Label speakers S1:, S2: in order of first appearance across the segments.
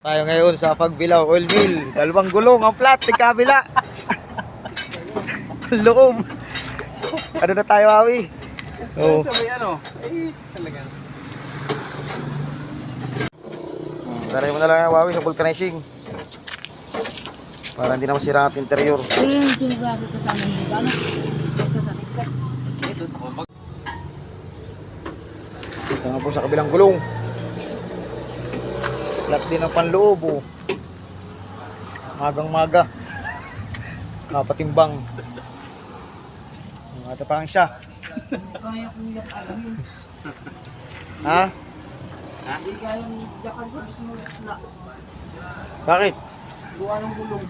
S1: Tayo ngayon sa Pagbilao Oil Mill. Dalawang gulong ang flat, tigkabila. Loob. Ano na tayo, Awi? Oh.
S2: Sabay ano? Talaga.
S1: Taray mo na lang, Awi, sa vulcanizing. Para hindi na masira ang interior.
S3: Pero yung ginagawa ko sa amin dito, ano? Ito sa tiktak.
S2: Ito sa kumag.
S1: Ito nga po sa kabilang gulong. Flat din ang panloob, oh. Magang maga. Kapatimbang. Ito pa ang isa.
S3: Kaya kong yakan yun.
S1: Ha?
S3: Hindi kaya yung yakan sa gusto mo na.
S1: Bakit?
S3: Gawa ng gulong.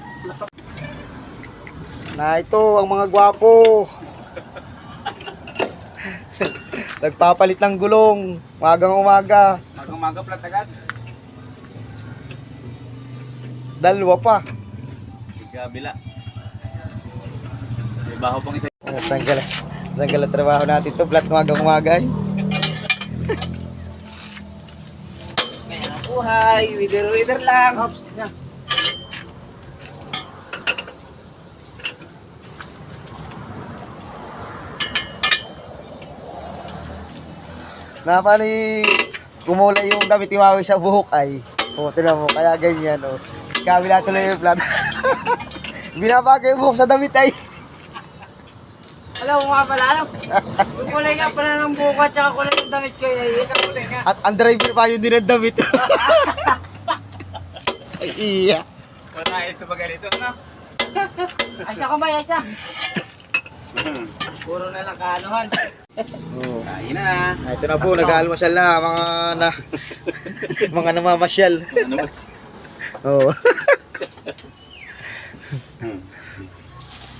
S1: Na ito ang mga gwapo. Nagpapalit ng gulong. Magang umaga.
S2: Magang-maga plat agad.
S1: Dalawa pa.
S2: Kabila. May baho pang isa.
S1: Tanggal ang trabaho natin ito. Flat magang umaga.
S3: Kaya ang buhay. Wither lang. Ops. Yan.
S1: Napani kumulay yung damit ni Maui sa buhok ay. O, tinan mo, kaya ganyan, o. Kabila tuloy yung flat. Binabagay yung buhok sa damit ay.
S3: Alam mo nga pala, ano? Yung kulay nga pala ng buka at saka kulay ng damit ko. Isang kulay nga.
S1: At ang driver pa yun din ang damit. Ay, iya.
S2: Wala ito ba ganito, ano?
S3: Aysa ko ba, aysa? Puro na lang kaanuhan.
S1: Oh.
S2: Kain na.
S1: Ito na po, nag-aalmasal na mga namamasyal.
S2: Ano mas?
S1: Oo.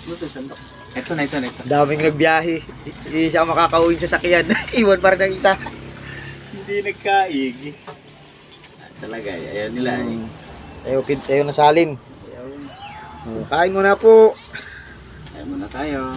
S3: Buto sandok.
S2: Ito na.
S1: Daming nagbiyahe. Isa makakauwi sa sakyan. Iwan pa rin ang isa.
S2: Hindi nagkaig. Talaga, ayaw nila eh.
S1: Tayo na salin. Kain muna po.
S2: Ayaw muna tayo.